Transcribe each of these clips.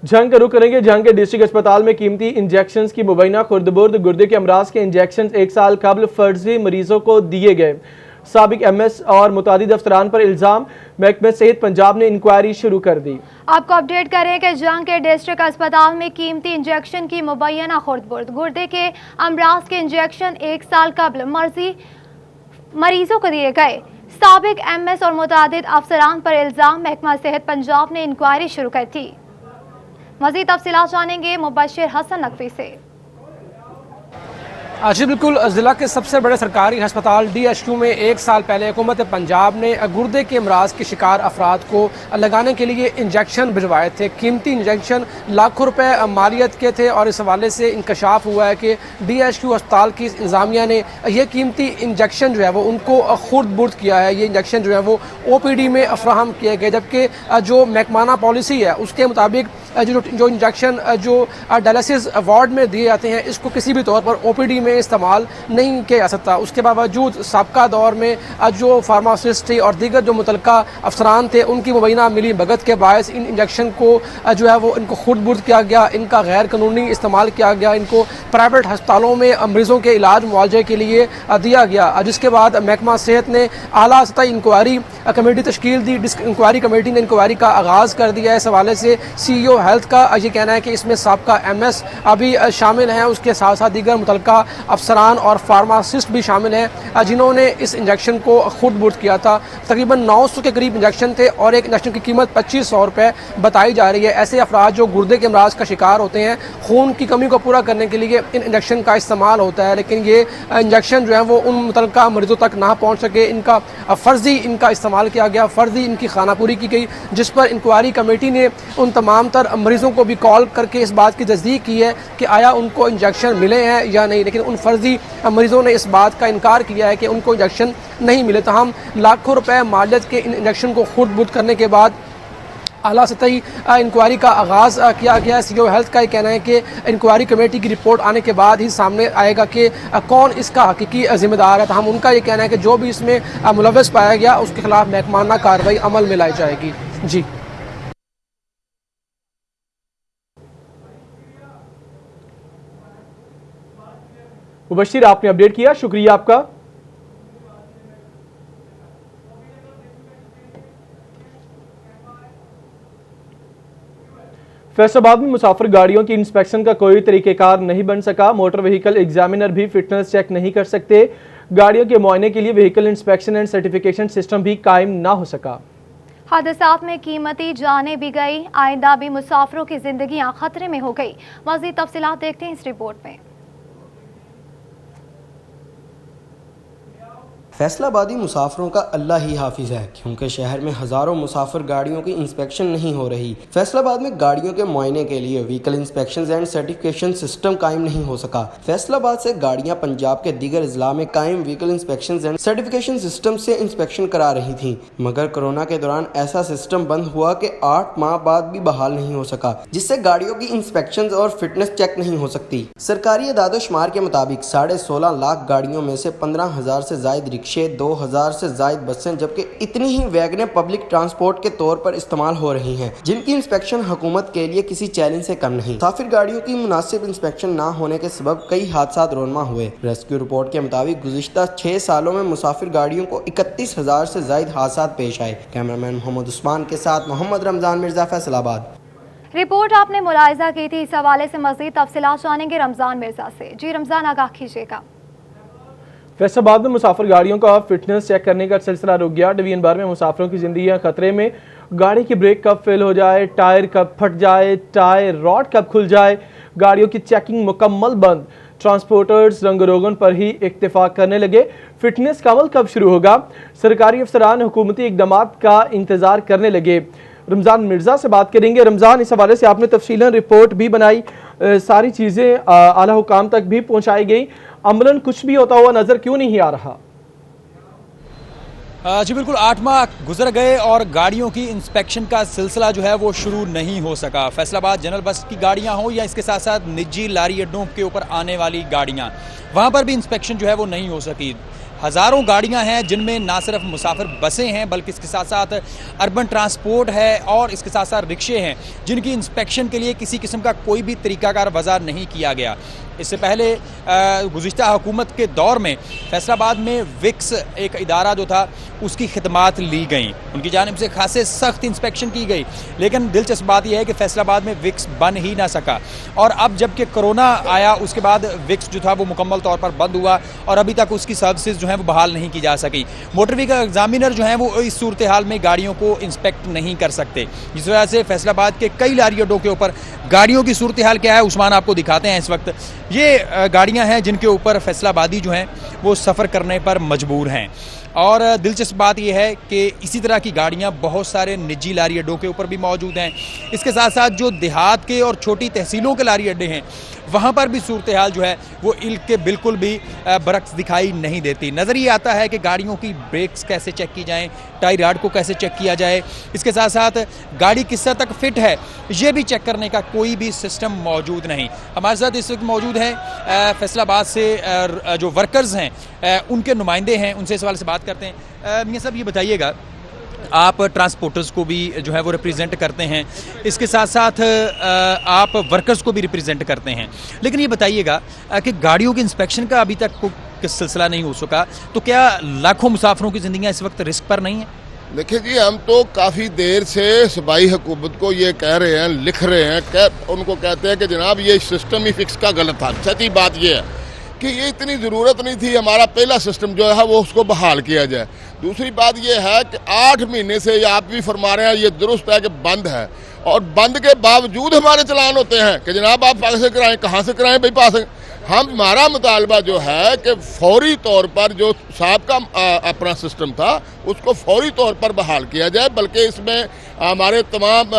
जंग का रुख करेंगे। जंग के डिस्ट्रिक्ट अस्पताल में कीमती इंजेक्शन की मुबैना खुर्द-बुर्द गुर्दे के अमराज के इंजेक्शन 1 साल कबल फर्जी मरीजों को दिए गए। साबिक MS और मुतादिद अफसरान पर इल्जाम। महकमे सेहत पंजाब ने इंक्वायरी शुरू कर दी। आपको अपडेट करें कि जंग के डिस्ट्रिक्ट अस्पताल में कीमती इंजेक्शन की मुबैना खुर्द-बुर्द गुर्दे के अमराज के इंजेक्शन 1 साल कबल मरीजों को दिए गए। साबिक MS और मुतादिद अफसरान पर इल्जाम। महकमा सेहत पंजाब ने इंक्वायरी शुरू कर दी। मज़ीद तफसीलात जानेंगे मुबशिर हसन नकवी से। जी बिल्कुल, ज़िला के सबसे बड़े सरकारी अस्पताल DHQ में 1 साल पहले हुकूमत पंजाब ने गुर्दे के अमराज के शिकार अफराद को लगाने के लिए इंजेक्शन भिजवाए थे। कीमती इंजेक्शन लाखों रुपए मालियत के थे और इस हवाले से इंकशाफ हुआ है कि DHQ अस्पताल की इंतजामिया ने ये कीमती इंजेक्शन जो है वो उनको खुर्द-बुर्द किया है। ये इंजेक्शन जो है वो OPD में फराहम किए गए, जबकि जो महकमाना पॉलिसी है उसके मुताबिक जो इंजेक्शन जो डायलिसिस वार्ड में दिए जाते हैं इसको किसी भी तौर पर OPD में इस्तेमाल नहीं किया जा सकता। उसके बावजूद साबका दौर में जो फार्मासिस्ट थे और दीगर जो मुतलका अफसरान थे उनकी मुबैना मिली भगत के बायस इन इंजेक्शन को जो है वो इनको खुर्द-बुर्द किया गया, इनका गैर कानूनी इस्तेमाल किया गया, इनको प्राइवेट अस्पतालों में मरीजों के इलाज मुआवजे के लिए दिया गया। जिसके बाद महकमा सेहत ने आला सतही इंक्वायरी कमेटी तश्कील दी। इंक्वायरी कमेटी ने इंक्वायरी का आगाज़ कर दिया। इस हवाले से CEO हेल्थ का ये कहना है कि इसमें साबका MS अभी शामिल हैं, उसके साथ साथ दीगर मुतलका अफसरान और फार्मासिस्ट भी शामिल हैं जिन्होंने इस इंजेक्शन को खुर्द-बुर्द किया था। तकरीबन 900 के करीब इंजेक्शन थे और एक इंजेक्शन की कीमत 2500 रुपये बताई जा रही है। ऐसे अफराद जो गुर्दे के अमराज का शिकार होते हैं, खून की कमी को पूरा करने के लिए इन इंजेक्शन का इस्तेमाल होता है, लेकिन ये इंजेक्शन जो है वो उन मुतलका मरीजों तक ना पहुँच सके। इनका फ़र्जी इनका इस्तेमाल किया गया, फ़र्जी इनकी खानापूरी की गई, जिस पर इंक्वायरी कमेटी ने उन तमाम तर मरीजों को भी कॉल करके इस बात की तस्दीक की है कि आया उनको इंजेक्शन मिले हैं या नहीं, लेकिन उन फर्जी मरीजों ने इस बात का इनकार किया है कि उनको इंजेक्शन नहीं मिले। तमाम लाखों रुपए मालियत के इन इंजेक्शन को खुर्द-बुर्द करने के बाद आला सतही इंक्वायरी का आगाज़ किया गया। CEO हेल्थ का ये कहना है कि इंक्वायरी कमेटी की रिपोर्ट आने के बाद ही सामने आएगा कि कौन इसका हकीकी जिम्मेदार है। तो हम उनका ये कहना है कि जो भी इसमें मुलव्वस पाया गया उसके खिलाफ महकमाना कार्रवाई अमल में लाई जाएगी। जी मुबशिर, आपने अपडेट किया, शुक्रिया आपका। फैसलाबाद में मुसाफिर गाड़ियों की इंस्पेक्शन का कोई तरीक़ेकार नहीं बन सका। मोटर व्हीकल एग्जामिनर भी फिटनेस चेक नहीं कर सकते। गाड़ियों के मुआयने के लिए vehicle inspection and certification system भी कायम ना हो सका। हादसात में कीमती जानें भी गई, आइंदा भी मुसाफिरों की जिंदगियां खतरे में हो गई। मज़ीद तफसीलात देखते हैं इस रिपोर्ट में। फैसलाबादी मुसाफिरों का अल्लाह ही हाफिज है, क्योंकि शहर में हज़ारों मुसाफिर गाड़ियों की इंस्पेक्शन नहीं हो रही। फैसलाबाद में गाड़ियों के मुआयने के लिए vehicle inspection and certification system कायम नहीं हो सका। फैसलाबाद से गाड़ियां पंजाब के दीगर अजला में कायम vehicle inspection and certification system से इंस्पेक्शन करा रही थी, मगर कोरोना के दौरान ऐसा सिस्टम बंद हुआ कि 8 माह बाद भी बहाल नहीं हो सका, जिससे गाड़ियों की इंस्पेक्शन और फिटनेस चेक नहीं हो सकती। सरकारी अदाद-ओ-शुमार के मुताबिक 16.5 लाख गाड़ियों में से 15,000 से ज्यादा 2000 से ज्यादा बसें, जबकि इतनी ही वैगनें पब्लिक ट्रांसपोर्ट के तौर पर इस्तेमाल हो रही हैं, जिनकी इंस्पेक्शन हुकूमत के लिए किसी चैलेंज से कम नहीं। मुसाफिर गाड़ियों की मुनासिब इंस्पेक्शन ना होने के सबब कई हादसा रोनमा हुए। रेस्क्यू रिपोर्ट के मुताबिक गुज़िश्ता 6 सालों में मुसाफिर गाड़ियों को 31,000 से ज्यादा हादसा पेश आए। कैमरामैन मोहम्मद उस्मान के साथ मोहम्मद रमजान मिर्जा, फैसलाबाद। रिपोर्ट आपने मुलाहिजा की थी, इस हवाले से मज़ीद तफसीलात जानेंगे रमजान मिर्जा से। जी रमजान, आगाह कीजिएगा। फैसलाबाद में मुसाफिर गाड़ियों का फिटनेस चेक करने का सिलसिला रुक गया। डिवीजन भर में मुसाफिरों की जिंदगियां खतरे में। गाड़ी की ब्रेक कब फेल हो जाए, टायर कब फट जाए, टायर रॉड कब खुल जाए, गाड़ियों की चेकिंग मुकम्मल बंद। ट्रांसपोर्टर्स रंग-रोगन पर ही इक्तिफा करने लगे। फिटनेस का अमल कब शुरू होगा? सरकारी अफसरान हुकूमती इकदाम का इंतजार करने लगे। रमजान मिर्जा से बात करेंगे। रमजान, इस हवाले से आपने तफसीलन रिपोर्ट भी बनाई, सारी चीज़ें आला हुकाम तक भी पहुँचाई गई, अमलन कुछ भी होता हुआ नजर क्यों नहीं आ रहा? जी बिल्कुल, 8 माह गुजर गए और गाड़ियों की इंस्पेक्शन का सिलसिला जो है वो शुरू नहीं हो सका। फैसलाबाद जनरल बस की गाड़ियां हों या इसके साथ साथ निजी लारी अड्डों के ऊपर आने वाली गाड़ियां, वहां पर भी इंस्पेक्शन जो है वो नहीं हो सकी। हज़ारों गाड़ियां हैं जिनमें ना सिर्फ मुसाफिर बसें हैं बल्कि इसके साथ साथ अर्बन ट्रांसपोर्ट है और इसके साथ साथ रिक्शे हैं जिनकी इंस्पेक्शन के लिए किसी किस्म का कोई भी तरीकाकार वज़ा नहीं किया गया। इससे पहले गुज़िश्ता हुकूमत के दौर में फैसलाबाद में विक्स एक इदारा जो था उसकी खिदमात ली गई, उनकी जानिब से खासे सख्त इंस्पेक्शन की गई, लेकिन दिलचस्प बात यह है कि फैसलाबाद में विक्स बन ही ना सका। और अब जबकि कोरोना आया उसके बाद विक्स जो था वो मुकम्मल तौर पर बंद हुआ और अभी तक उसकी सर्विसेज जो हैं वो बहाल नहीं की जा सकी। मोटर व्हीकल एग्जामिनर जो हैं वो इस सूरत हाल में गाड़ियों को इंस्पेक्ट नहीं कर सकते, जिस वजह से फैसलाबाद के कई लारी अड्डों के ऊपर गाड़ियों की सूरत हाल क्या है उस्मान आपको दिखाते हैं। इस वक्त ये गाड़ियां हैं जिनके ऊपर फैसलाबादी जो हैं वो सफ़र करने पर मजबूर हैं। और दिलचस्प बात यह है कि इसी तरह की गाड़ियां बहुत सारे निजी लारी अड्डों के ऊपर भी मौजूद हैं। इसके साथ साथ जो देहात के और छोटी तहसीलों के लारी अड्डे हैं वहाँ पर भी सूरत हाल जो है वो इल्क के बिल्कुल भी बरक्स दिखाई नहीं देती। नज़र ये आता है कि गाड़ियों की ब्रेक्स कैसे चेक की जाएँ, टायर राड को कैसे चेक किया जाए, इसके साथ साथ गाड़ी किस हद तक फिट है ये भी चेक करने का कोई भी सिस्टम मौजूद नहीं। हमारे साथ इस वक्त मौजूद हैं फैसलाबाद से जो वर्कर्स हैं उनके नुमाइंदे हैं, उनसे इस हवाले से बात करते हैं। मियां साहब ये बताइएगा, आप ट्रांसपोर्टर्स को भी जो है वो रिप्रेजेंट करते हैं, इसके साथ साथ आप वर्कर्स को भी रिप्रेजेंट करते हैं, लेकिन ये बताइएगा कि गाड़ियों के इंस्पेक्शन का अभी तक कोई सिलसिला नहीं हो सका, तो क्या लाखों मुसाफिरों की ज़िंदगियाँ इस वक्त रिस्क पर नहीं है? देखिए जी, हम तो काफ़ी देर से सूबाई हुकूमत को ये कह रहे हैं, लिख रहे हैं, उनको कहते हैं कि जनाब ये सिस्टम ही फिक्स का गलत था। सच्ची बात ये है कि ये इतनी ज़रूरत नहीं थी, हमारा पहला सिस्टम जो है वो उसको बहाल किया जाए। दूसरी बात ये है कि 8 महीने से आप भी फरमा रहे हैं ये दुरुस्त है कि बंद है, और बंद के बावजूद हमारे चलान होते हैं कि जनाब आप पास से कराएं, कहाँ से कराएं भाई पास। हमारा मुतालबा जो है कि फौरी तौर पर जो साहब का अपना सिस्टम था उसको फौरी तौर पर बहाल किया जाए, बल्कि इसमें हमारे तमाम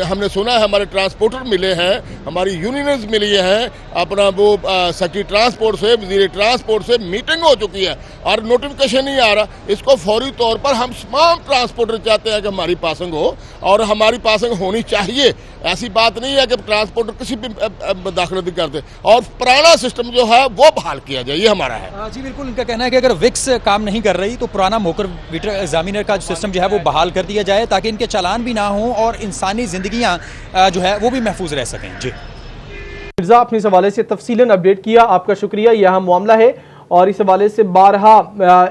हमने सुना है हमारे ट्रांसपोर्टर मिले हैं, हमारी यूनियंस मिली हैं, अपना वो सेक्रेटरी ट्रांसपोर्ट से, वज़ीर ट्रांसपोर्ट से मीटिंग हो चुकी है और नोटिफिकेशन नहीं आ रहा। इसको फौरी तौर पर हम तमाम ट्रांसपोर्टर चाहते हैं कि हमारी पासिंग हो और हमारी पासिंग होनी चाहिए। ऐसी बात नहीं है कि ट्रांसपोर्टर किसी भी दाखिलत करते, और पुराना सिस्टम जो है वो बहाल किया जाए, ये हमारा है। जी बिल्कुल, इनका कहना है कि अगर विक्स काम नहीं कर रही तो पुराना मोटर व्हीकल एग्जामिनर का सिस्टम जो है वो बहाल कर दिया जाए ताकि इनके चालान भी ना हों और इंसानी ज़िंदगियाँ जो है वो भी महफूज रह सकें। जी मिर्जा, अपने इस हवाले से तफसीलन अपडेट किया, आपका शुक्रिया। यह मामला है और इस हवाले से बारहा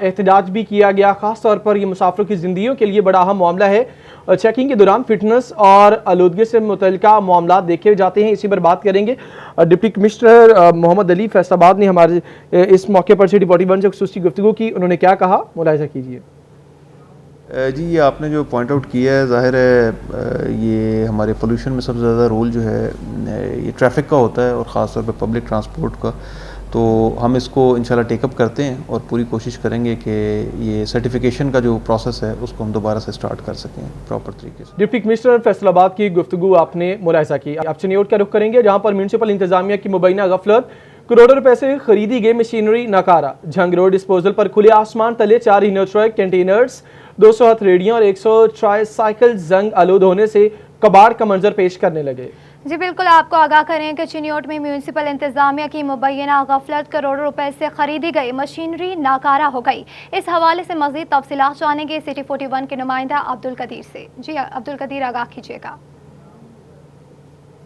एहतजाज भी किया गया, ख़ास तौर पर यह मुसाफिरों की ज़िंदगियों के लिए बड़ा अहम मामला है। चेकिंग के दौरान फिटनेस और आलूदगी से मुतल्लिका मामला देखे जाते हैं, इसी पर बात करेंगे। डिप्टी कमिश्नर मोहम्मद अली फैसलाबाद ने हमारे इस मौके पर सिटी 41 से खुसूसी गुफ्तगू की, उन्होंने क्या कहा, मुलाहिजा कीजिए। जी, ये आपने जो पॉइंट आउट किया है, ज़ाहिर है ये हमारे पोल्यूशन में सबसे ज़्यादा रोल जो है ये ट्रैफिक का होता है और ख़ास तौर पे पब्लिक ट्रांसपोर्ट का। तो हम इसको इंशाल्लाह टेकअप करते हैं और पूरी कोशिश करेंगे कि ये सर्टिफिकेशन का जो प्रोसेस है उसको हम दोबारा से स्टार्ट कर सकें प्रॉपर तरीके से। डिप्टी कमिश्नर फैसलाबाद की गुफ्तगू आपने मुलाहिजा की। अब चिन्योट का रुख करेंगे, जहाँ पर म्यूनसिपल इंतजामिया की मुबैना गफलत, करोड़ों रुपए से खरीदी गई मशीनरी नाकारा। झंग रोड डिस्पोजल पर खुले आसमान तले 4 हीनो ट्रक, कंटेनर्स, 200 हथरेडियां और 100 ट्राईसाइकिल जंग आलूद होने से कबाड़ का मंजर पेश करने लगे। जी बिल्कुल, आपको आगाह करें कि चिन्योट में म्यूनसिपल इंतजामिया की मुबैना गफलत, करोड़ों रुपए से खरीदी गई मशीनरी नाकारा हो गई। इस हवाले से मजीद तफसीलात जानेंगे सिटी 41 के नुमाइंदा अब्दुल कदीर से। जी अब्दुल कदीर, आगाह कीजिएगा।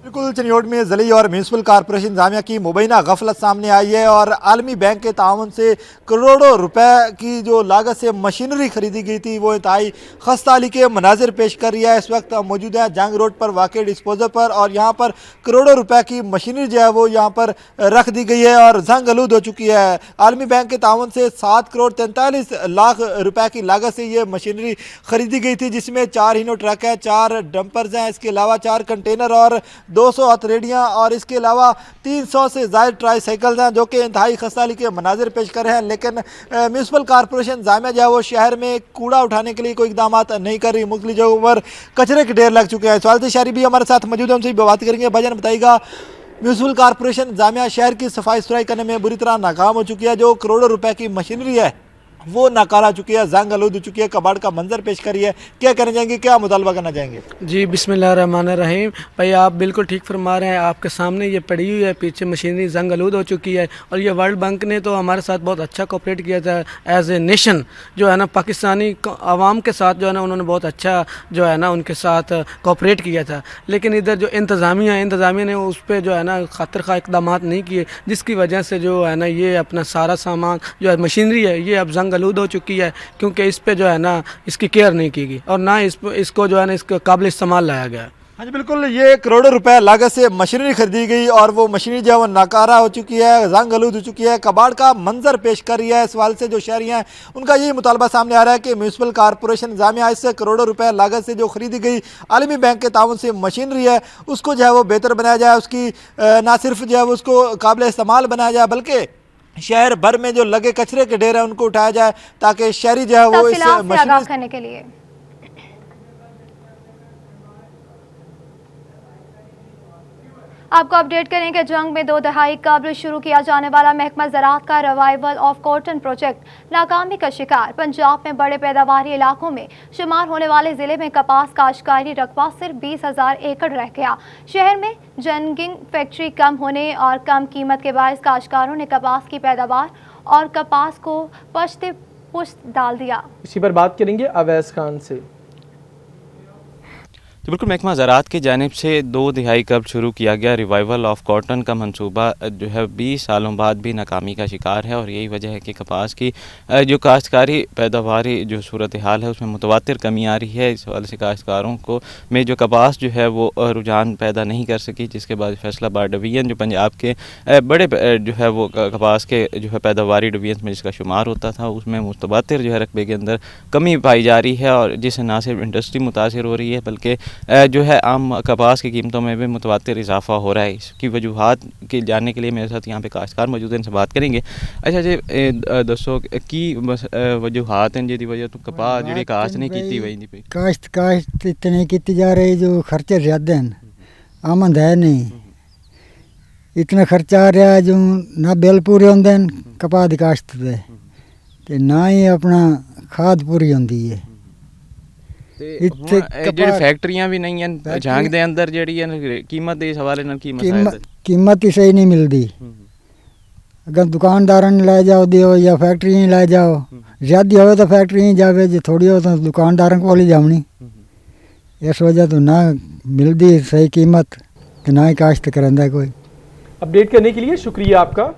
बिल्कुल, चिन्योट में ज़िली और म्यूनसिपल कॉरपोरेशन इंतजामिया की मुबैना गफलत सामने आई है और आलमी बैंक के ताउन से करोड़ों रुपए की जो लागत से मशीनरी खरीदी गई थी वो इंतहाई खस्ताहाली के मनाजिर पेश कर रही है। इस वक्त मौजूद है जंग रोड पर वाक़ डिस्पोजल पर और यहाँ पर करोड़ों रुपए की मशीनरी जो है वो यहाँ पर रख दी गई है और जंग आलूद हो चुकी है। आलमी बैंक के ताउन से 7 करोड़ 43 लाख रुपए की लागत से ये मशीनरी खरीदी गई थी, जिसमें 4 हीनो ट्रक है, 4 डंपर्स हैं, इसके अलावा 4 कंटेनर और 200 हथरेडियाँ और इसके अलावा 300 से ज़ायद ट्राईसाइकिल हैं, जो कि इंतहाई खस्ताहाली के मनाजिर पेश कर रहे हैं। लेकिन म्यूनसिपल कॉरपोरेशन इंतजामिया जो है वो शहर में कूड़ा उठाने के लिए कोई इकदाम नहीं कर रही। मुख्तलिफ जगहों पर कचरे के ढेर लग चुके हैं। सवालत शहरी भी हमारे साथ मौजूद है, उनसे भी बात करेंगे। भाईजान बताइएगा, म्यूनसिपल कॉरपोरेशन इंतजामिया शहर की सफाई सुथराई करने में बुरी तरह नाकाम हो चुकी है। जो करोड़ों रुपए की मशीनरी है वो नाकारा चुकी है, जंग आलूद हो चुकी है, कबाड़ का मंजर पेश करी है। क्या कहना चाहेंगे, क्या मुतालबा करना चाहेंगे? जी बिस्मिल्लाहिर्रहमानिर्रहीम। भाई आप बिल्कुल ठीक फरमा रहे हैं, आपके सामने ये पड़ी हुई है, पीछे मशीनरी जंग आलूद हो चुकी है। और ये वर्ल्ड बैंक ने तो हमारे साथ बहुत अच्छा कोऑपरेट किया था एज ए नेशन, जो है ना पाकिस्तानी आवाम के साथ जो है ना उन्होंने बहुत अच्छा जो है ना उनके साथ कोऑपरेट किया था। लेकिन इधर जो इंतज़ामिया ने उस पर जो है ना खातिर खा इकदाम नहीं किए, जिसकी वजह से जो है ना ये अपना सारा सामान जो है मशीनरी है ये अब जंग आलूद हो चुकी है, क्योंकि इस पे जो है ना इसकी केयर नहीं की गई और ना इसको जो है ना इसके काबिल इस्तेमाल लाया गया। हाँ जी बिल्कुल, ये करोड़ों रुपए लागत से मशीनरी खरीदी गई और वो मशीनरी जो है वो नाकारा हो चुकी है, जंग आलूद हो चुकी है, कबाड़ का मंजर पेश कर रही है। इस सवाल से जो शहरी हैं उनका यही मुतालबा सामने आ रहा है कि म्यूनसिपल कॉरपोरेशन इंतजामिया इससे करोड़ों रुपए लागत से जो खरीदी गई आलमी बैंक के ताउन से मशीनरी है उसको जो है वो बेहतर बनाया जाए, उसकी ना सिर्फ जो है वो उसको काबिल इस्तेमाल बनाया जाए बल्कि शहर भर में जो लगे कचरे के ढेर हैं उनको उठाया जाए ताकि शहरी जो है वो इस मशीनरी करने के लिए। आपको अपडेट करें कि जंग में 2 दहाई कबल शुरू किया जाने वाला महकमा ज़राअत का रिवाइवल ऑफ कॉटन प्रोजेक्ट नाकामी का शिकार। पंजाब में बड़े पैदावारी इलाकों में शुमार होने वाले ज़िले में कपास काश्तकारी रकबा सिर्फ 20,000 एकड़ रह गया। शहर में जंगिंग फैक्ट्री कम होने और कम कीमत के बायस काश्तकारों ने कपास की पैदावार और कपास को पश्ते पुश्त डाल दिया। इसी पर बात करेंगे अवैस खान से। तो बिल्कुल महकमा ज़राअत की जानिब से 2 दहाई कबल शुरू किया गया रिवाइवल ऑफ कॉटन का मंसूबा जो है 20 सालों बाद भी नाकामी का शिकार है और यही वजह है कि कपास की जो काश्तकारी पैदावारी जो सूरत हाल है उसमें मुतवातिर कमी आ रही है। इस हवाले से काश्तकारों को में जो कपास जो है वो रुझान पैदा नहीं कर सकी, जिसके बाद फैसलाबाद डिवीज़न जो पंजाब के बड़े जो है वो कपास के जो है पैदावारी डिवीज़न में जिसका शुमार होता था उसमें मुतवातिर जो है रकबे के अंदर कमी पाई जा रही है और जिससे ना सिर्फ इंडस्ट्री मुतासिर हो रही है बल्कि जो है आम कपास की कीमतों में भी मुतवातिर इजाफा हो रहा है। इसकी वजूहात के जानने के लिए मेरे साथ यहाँ पे काश्तकार मौजूद हैं, इनसे बात करेंगे। अच्छा जी दसो की वजूहात हैं जिहदी वजह तो कपास जिहड़ी काश्त नहीं कीती वही नहीं काश्त इतनी की जा रही जो खर्चे ज़्यादा हैं, आमद है नहीं, इतना खर्चा आ रहा है जो ना बिल पूरे होंगे कपास की काश्त ते ना ही अपना खाद पूरी होंदी है। फैक्ट्रियां भी नहीं हैं झांग दे अंदर जेड़ी कीमत इस हवाले नाल कीमत ही सही नहीं मिलती। अगर दुकानदार ने लै जाओ दियो या फैक्ट्री लै जाओ, ज्यादा हो तो फैक्ट्री जावे, जो थोड़ी हो तो दुकानदार को ही जावनी। इस वजह तो ना मिलती सही कीमत तो ना ही काश्त करंदा कोई। अपडेट करने के लिए शुक्रिया आपका।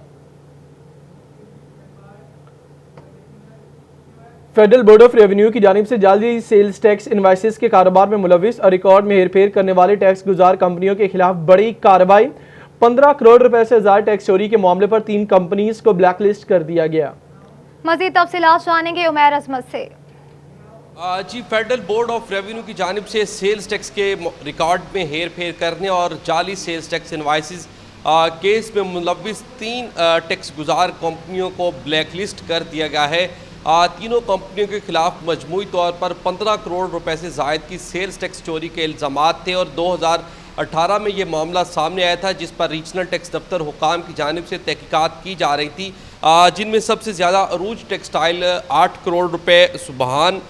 फेडरल बोर्ड ऑफ रेवेन्यू की जानिब से जाली सेल्स टैक्स इनवाइसेस के कारोबार में मुलविस और रिकॉर्ड में हेरफेर करने वाले टैक्स गुजार कंपनियों के खिलाफ बड़ी कार्रवाई। 15 करोड़ रुपए से ज्यादा टैक्स चोरी के मामले पर 3 कंपनीज को ब्लैकलिस्ट कर दिया गया। मजीद तफसीलात जानेंगे उमैर अजमत से। जी फेडरल बोर्ड ऑफ रेवेन्यू की जानिब से सेल्स टैक्स के रिकॉर्ड में हेर फेर करने और जाली सेल्स टैक्स इनवाइसेस केस में मुलविस 3 टैक्स गुजार कंपनियों को ब्लैकलिस्ट कर दिया गया है। तीनों कंपनियों के खिलाफ मजमूई तौर पर 15 करोड़ रुपए से ज़ायद की सेल्स टैक्स चोरी के इल्ज़ामात थे और 2018 में ये मामला सामने आया था जिस पर रीजनल टैक्स दफ्तर हुकाम की जानिब से तहकीकात की जा रही थी, जिनमें सबसे ज़्यादा अरूज टेक्सटाइल 8 करोड़ रुपए, सुबहान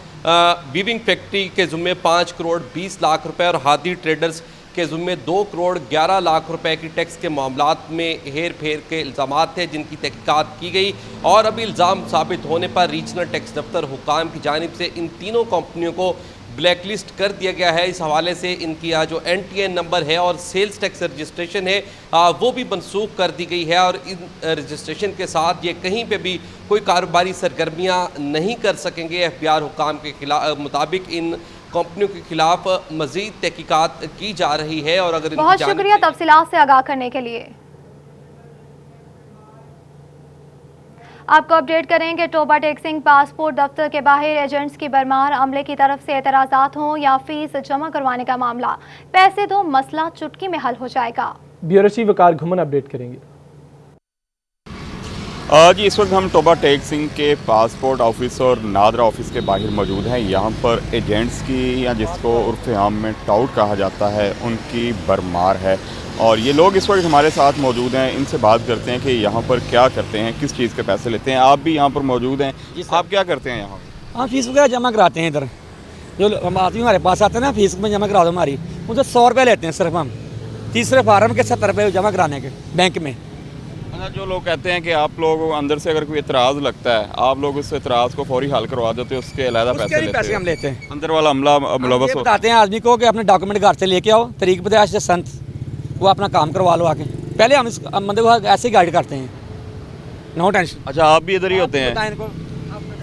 वीविंग फैक्ट्री के ज़ुम्मे 5 करोड़ 20 लाख रुपए और हादी ट्रेडर्स के ज़ुम्मे 2 करोड़ 11 लाख रुपए की टैक्स के मामलात में हेर फेर के इल्ज़ामात थे जिनकी तहकीकात की गई और अभी इल्ज़ाम साबित होने पर रीजनल टैक्स दफ्तर हुकाम की जानिब से इन तीनों कंपनियों को ब्लैकलिस्ट कर दिया गया है। इस हवाले से इनकी जो NTN नंबर है और सेल्स टैक्स रजिस्ट्रेशन है वो भी मनसूख कर दी गई है और इन रजिस्ट्रेशन के साथ ये कहीं पे भी कोई कारोबारी सरगर्मियाँ नहीं कर सकेंगे। FBR हुकाम के खिलाफ मुताबिक इन कंपनियों के खिलाफ मजीद तहकीकात की जा रही है। और अगर बहुत शुक्रिया तफसीलात से आगाह करने के लिए। आपको अपडेट करेंगे टोबा टैक्सिंग पासपोर्ट दफ्तर के बाहर एजेंट्स की भरमार, अमले की तरफ से एतराज़ात हों या फीस जमा करवाने का मामला, पैसे दो मसला चुटकी में हल हो जाएगा। ब्यूरो चीफ वकार घुमन अपडेट करेंगे। जी इस वक्त हम टोबा टेक सिंह के पासपोर्ट ऑफिस और नादरा ऑफिस के बाहर मौजूद हैं। यहाँ पर एजेंट्स की या जिसको उर्फ आम में टाउट कहा जाता है उनकी भरमार है और ये लोग इस वक्त हमारे साथ मौजूद हैं। इनसे बात करते हैं कि यहाँ पर क्या करते हैं, किस चीज़ के पैसे लेते हैं। आप भी यहाँ पर मौजूद हैं, आप क्या करते हैं यहाँ? हम फीस वगैरह जमा कराते हैं। इधर जो आदमी हमारे पास आते हैं ना, फीस में जमा करा दो हमारी, उनसे 100 रुपये लेते हैं सिर्फ हम, तीसरे फार्म के 70 रुपये जमा कराने के बैंक में। अच्छा, जो लोग कहते हैं कि आप लोग अंदर से अगर कोई एतराज़ लगता है आप लोग उस एतराज़ को फौरी हल करवा देते हैं, उसके अलग पैसे हम लेते हैं। अंदर वाला अमला मुलवस बताते हैं आदमी को कि अपने डॉक्यूमेंट घर से लेके आओ, तरीक बदाश से संत, वो अपना काम करवा लो आके। पहले हम इस बंदे को ऐसे ही गाइड करते हैं, नो टेंशन। अच्छा, आप भी इधर ही होते हैं?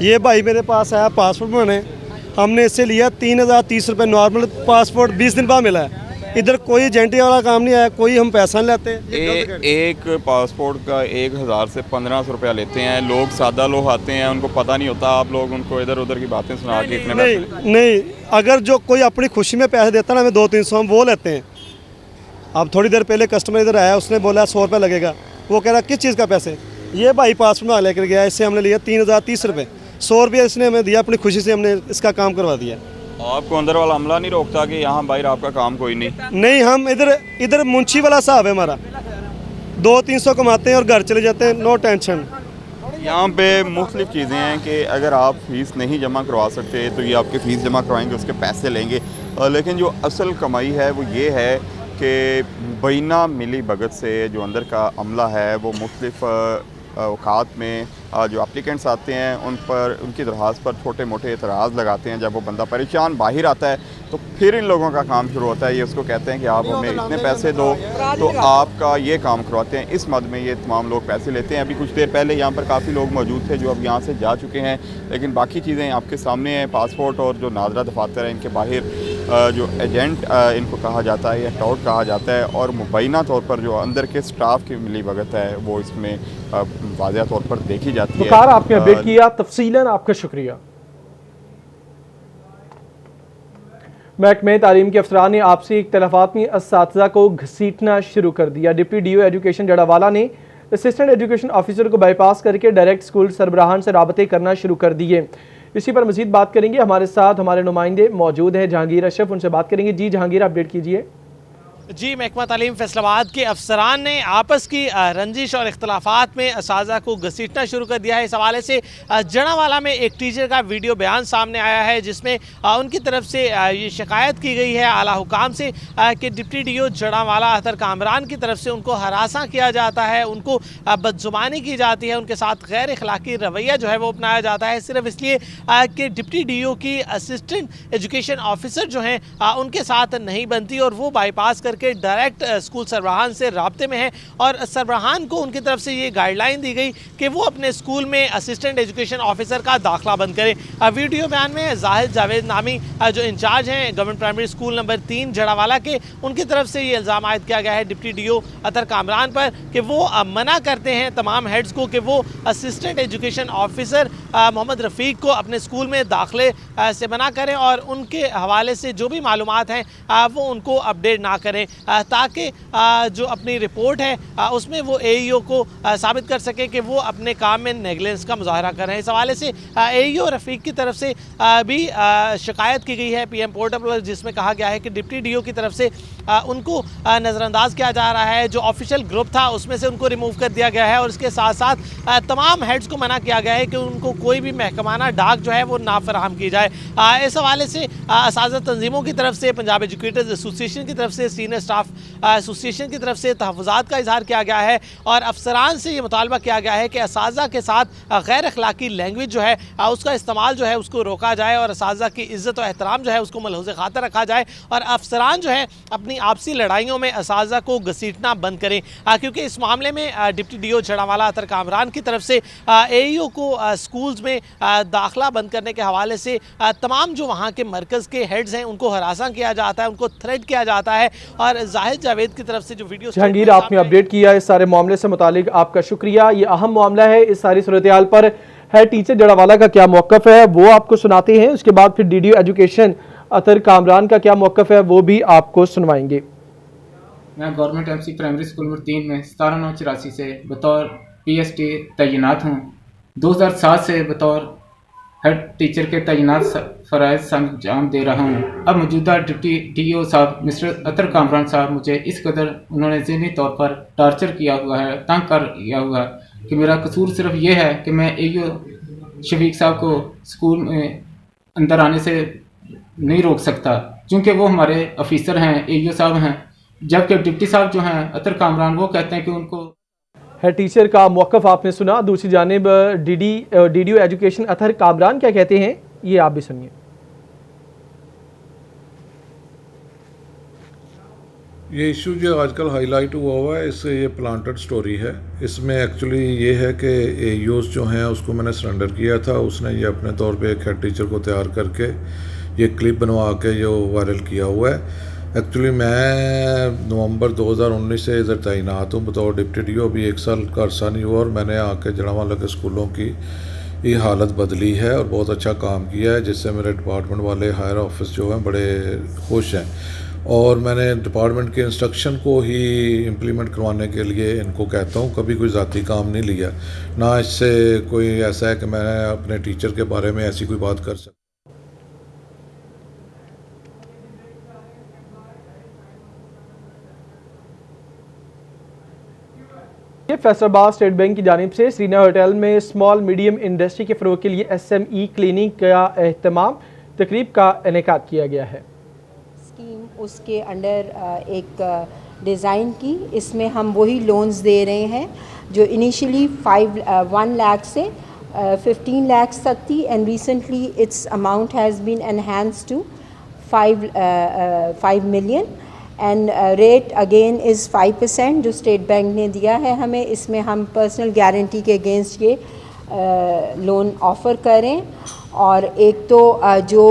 ये भाई मेरे पास आया पासपोर्ट बनाने, हमने इससे लिया 3030 रुपये नॉर्मल पासपोर्ट, 20 दिन बाद मिला है। इधर कोई एजेंटी वाला काम नहीं आया, कोई हम पैसा नहीं लेते। एक पासपोर्ट का 1000 से 1500 रुपया लेते हैं लोग। सादा लोग आते हैं, उनको पता नहीं होता, आप लोग उनको इधर उधर की बातें सुना के इतने पैसे नहीं, अगर जो कोई अपनी खुशी में पैसे देता ना, हमें 200-300 हम वो लेते हैं। अब थोड़ी देर पहले कस्टमर इधर आया, उसने बोला 100 रुपये लगेगा। वो कह रहा किस चीज़ का पैसे? ये भाई पासपोर्ट में लेकर गया, इससे हमने लिया 3030 रुपये, 100 रुपये इसने हमें दिया, अपनी खुशी से हमने इसका काम करवा दिया। आपको अंदर वाला अमला नहीं रोकता कि यहाँ बाहर आपका काम कोई नहीं, हम इधर मुंशी वाला साहब है हमारा, 200-300 कमाते हैं और घर चले जाते हैं, नो टेंशन। यहाँ पे मुख्तलिफ चीज़ें हैं कि अगर आप फ़ीस नहीं जमा करवा सकते तो ये आपकी फ़ीस जमा करवाएंगे, उसके पैसे लेंगे। लेकिन जो असल कमाई है वो ये है कि बैना मिली भगत से जो अंदर का अमला है वो मुख्तलिफ औकात में जो एप्लीकेंट्स आते हैं उन पर उनकी दरख्वास्त पर छोटे मोटे एतराज़ लगाते हैं। जब वो बंदा परेशान बाहर आता है तो फिर इन लोगों का काम शुरू होता है। ये उसको कहते हैं कि आप हमें इतने पैसे दो तो आपका ये काम करवाते हैं। इस मद में ये तमाम लोग पैसे लेते हैं। अभी कुछ देर पहले यहाँ पर काफ़ी लोग मौजूद थे जो अब यहाँ से जा चुके हैं, लेकिन बाकी चीज़ें आपके सामने हैं। पासपोर्ट और जो नादरा दफातर है इनके बाहर जो एजेंट इनको कहा जाता है या टाउट कहा जाता है, और मुबैना तौर पर जो अंदर के स्टाफ की मिली भगत है वो इसमें वाज़ेह तौर पर देखी जाती है। आपने अपडेट किया, तफसीलन आपका शुक्रिया। महकमे तालीम के अफसरान ने आपसी इख्तलाफात में असातिज़ा को घसीटना शुरू कर दिया। डिप्टी डीओ एजुकेशन जड़ावाला ने असिस्टेंट एजुकेशन ऑफिसर को बाईपास करके डायरेक्ट स्कूल सरबराहान से राबते करना शुरू कर दिए। इसी पर मजीद बात करेंगे, हमारे साथ हमारे नुमाइंदे मौजूद हैं जहांगीर अशरफ, उनसे बात करेंगे। जी जहांगीर, अपडेट कीजिए। जी, महकमा तालीम फैसलाबाद के अफसरान ने आपस की रंजिश और इख्तलाफात में असातिज़ा को घसीटना शुरू कर दिया है। इस हवाले से जड़ावाला में एक टीचर का वीडियो बयान सामने आया है जिसमें उनकी तरफ से ये शिकायत की गई है आला हुकाम से कि डिप्टी डीओ जड़ावाला अतर कामरान की तरफ से उनको हरासा किया जाता है, उनको बदजुबानी की जाती है, उनके साथ गैर अखलाकी रवैया जो है वो अपनाया जाता है, सिर्फ इसलिए कि डिप्टी डीओ की असिस्टेंट एजुकेशन ऑफिसर जो हैं उनके साथ नहीं बनती और वो बाईपास कर के डायरेक्ट स्कूल सरबराहान से राब्ते में है। और सरबराहान को उनकी तरफ से ये गाइडलाइन दी गई कि वो अपने स्कूल में असिस्टेंट एजुकेशन ऑफिसर का दाखिला बंद करें। वीडियो बयान में जाहिद जावेद नामी जो इंचार्ज हैं government primary school number 3 Jaranwala के, उनकी तरफ से ये इल्ज़ाम आयद किया गया है डिप्टी डीओ अतर कामरान पर कि वो मना करते हैं तमाम हेड्स को कि वो असिस्टेंट एजुकेशन ऑफिसर मोहम्मद रफ़ीक को अपने स्कूल में दाखिले से मना करें और उनके हवाले से जो भी मालूमात हैं वो उनको अपडेट ना करें, ताकि जो अपनी रिपोर्ट है उसमें वो एईओ को साबित कर सके कि वो अपने काम में नेगलेंस का मुजाहरा कर रहे हैं। इस हवाले से एईओ रफ़ीक की तरफ से भी शिकायत की गई है पीएम पोर्टल पर, जिसमें कहा गया है कि डिप्टी डीओ की तरफ से उनको नज़रअंदाज किया जा रहा है। जो ऑफिशियल ग्रुप था उसमें से उनको रिमूव कर दिया गया है और इसके साथ साथ तमाम हेड्स को मना किया गया है कि उनको कोई भी महकमाना डाक जो है वो ना फराहम की जाए। इस हवाले से असातिज़ा तंजीमों की तरफ से, पंजाब एजुकेटर्स एसोसिएशन की तरफ से, सीनियर स्टाफ एसोसिएशन की तरफ से तहफ़्फ़ुज़ात का इजहार किया गया है और अफसरान से ये मुतालबा किया गया है कि असातिज़ा के साथ गैर अखलाकी लैंग्वेज जो है उसका इस्तेमाल जो है उसको रोका जाए और असातिज़ा की इज़्ज़त और एहतराम जो है उसको मलहूज़ खातर रखा जाए और अफसरान जो है अपनी आपसी लड़ाइयों में असातिज़ा को घसीटना बंद करें, क्योंकि इस मामले में डिप्टी डीओ जड़ावाला अतर कामरान की तरफ से एईओ को स्कूल्स में दाखिला बंद करने के हवाले से तमाम जो वहाँ के मरकज़ के हेड्स हैं उनको हरासा किया जाता है, उनको थ्रेट किया जाता है। और जाहिद जावेद की तरफ से जो वीडियो जहांगीर आपने अपडेट किया इस सारे मामले से मुतालिक, आपका शुक्रिया। ये अहम मामला है, इस सारी सूरत हाल पर है टीचर जड़ावाला का क्या मौक़िफ़ है वो आपको सुनाते हैं, उसके बाद फिर डीडीओ एजुकेशन अतर कामरान का क्या मौक़िफ़ है वो भी आपको सुनवाएंगे। मैं government MC primary school number 3 में 17/9/84 से बतौर PST तैनात हूँ। 2007 से बतौर हेड टीचर के तैनात फ़राइज़ अंजाम दे रहा हूँ। अब मौजूदा डिप्टी DO साहब मिस्टर अतर कामरान साहब मुझे इस कदर उन्होंने ज़हनी तौर पर टार्चर किया हुआ है, तंग कर किया हुआ है कि मेरा कसूर सिर्फ ये है कि मैं AO शफीक साहब को स्कूल में अंदर आने से नहीं रोक सकता, क्योंकि वो हमारे ऑफिसर हैं, AO साहब हैं, जबकि डिप्टी साहब जो हैं अतर कामरान, वो कहते हैं कि उनको हेड टीचर का मौक़िफ़ आपने सुना। दूसरी जानिब DDO एजुकेशन अतर कामरान क्या कहते हैं, ये आप भी सुनिए। ये इशू जो आजकल हाईलाइट हुआ है, इससे ये प्लांटेड स्टोरी है। इसमें एक्चुअली ये है कि AEOs जो हैं उसको मैंने सरेंडर किया था, उसने ये अपने तौर पे एक हेड टीचर को तैयार करके ये क्लिप बनवा के जो वायरल किया हुआ है। एक्चुअली मैं नवंबर 2019 से इधर तैनात हूँ बतौर डिप्टी DO। अभी 1 साल का अरसा नहीं हुआ और मैंने आके जड़ावाला के स्कूलों की ये हालत बदली है और बहुत अच्छा काम किया है, जिससे मेरे डिपार्टमेंट वाले हायर ऑफिस जो हैं बड़े खुश हैं। और मैंने डिपार्टमेंट के इंस्ट्रक्शन को ही इम्प्लीमेंट करवाने के लिए इनको कहता हूँ, कभी कोई ज़ाती काम नहीं लिया, ना इससे कोई ऐसा है कि मैं अपने टीचर के बारे में ऐसी कोई बात कर सकता। ये फैसलाबाद स्टेट बैंक की जानिब से श्रीनगर होटल में स्मॉल मीडियम इंडस्ट्री के फ़रोग़ के लिए SME क्लिनिक का एहतमाम तकरीब का इनेकाद किया गया है। स्कीम उसके अंडर एक डिज़ाइन की, इसमें हम वही लोन्स दे रहे हैं जो इनिशियली 1 लाख से 15 लाख तक थी, and recently its amount has been enhanced to 5 million and rate again is 5% जो स्टेट बैंक ने दिया है हमें। इसमें हम पर्सनल गारंटी के अगेंस्ट ये लोन ऑफ़र करें, और एक तो जो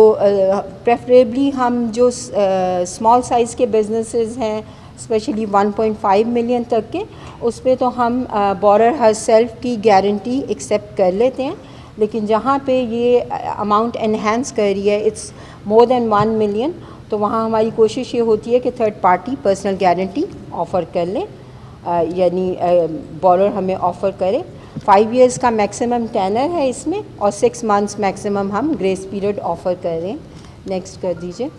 प्रेफरेबली हम जो स्मॉल साइज़ के बिजनेसेस हैं स्पेशली 1.5 मिलियन तक के, उस पे तो हम बोरर हर सेल्फ की गारंटी एक्सेप्ट कर लेते हैं, लेकिन जहाँ पे ये अमाउंट एनहांस कर रही है इट्स मोर देन 1 मिलियन, तो वहाँ हमारी कोशिश ये होती है कि third party personal guarantee offer कर ले, यानी बोरर हमें ऑफ़र करे। 5 इयर्स का मैक्सिमम टेनर है इसमें, और 6 मंथ्स मैक्सिमम हम ग्रेस पीरियड ऑफ़र कर रहे हैं। नेक्स्ट कर दीजिए।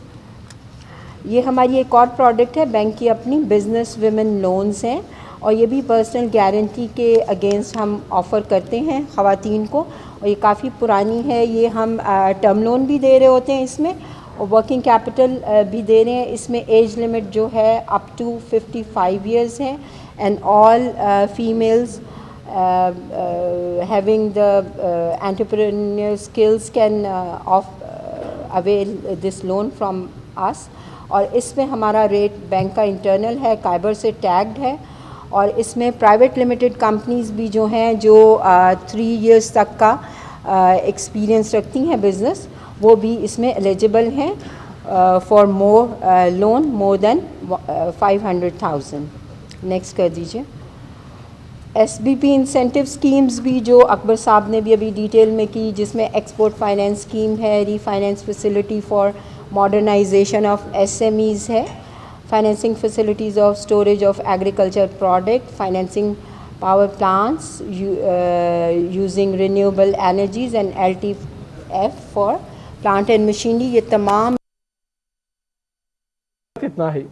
ये हमारी एक और प्रोडक्ट है, बैंक की अपनी बिज़नेस विमेन लोन्स हैं, और ये भी पर्सनल गारंटी के अगेंस्ट हम ऑफ़र करते हैं ख़वातीन को, और ये काफ़ी पुरानी है। ये हम टर्म लोन भी दे रहे होते हैं इसमें, और वर्किंग कैपिटल भी दे रहे हैं। इसमें एज लिमिट जो है अप टू 55 इयर्स है, and all females having the entrepreneurial skills can avail this loan from us। और इसमें हमारा रेट बैंक का इंटरनल है, काइबर से टैग्ड है, और इसमें प्राइवेट लिमिटेड कंपनीज भी जो हैं जो 3 इयर्स तक का एक्सपीरियंस रखती हैं बिज़नेस, वो भी इसमें एलिजिबल हैं for more loan more than 500,000। Next कर दीजिए। SBP इंसेंटिव स्कीम्स भी जो अकबर साहब ने भी अभी डिटेल में की, जिसमें एक्सपोर्ट फाइनेंस स्कीम है, refinance facility for modernization of SMEs है, financing facilities of storage of agriculture product, financing power plants using renewable energies and LTF for plant and machinery. ये तमाम इतना ही।